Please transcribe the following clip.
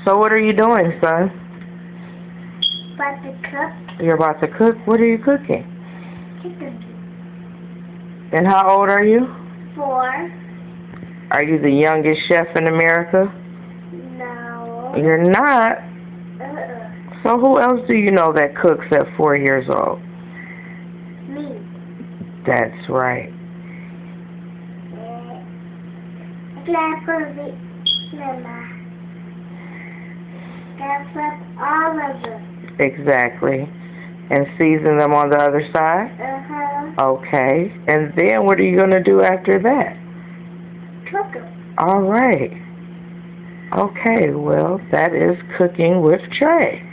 So what are you doing, son? About to cook You're about to cook? What are you cooking? chicken. And how old are you? 4. Are you the youngest chef in America? No. You're not? So who else do you know that cooks at 4 years old? Me. That's right. Gotta put all of them. Exactly. And season them on the other side? Okay. And then what are you going to do after that? Cook them. All right. Okay, well, that is Cooking with Trey.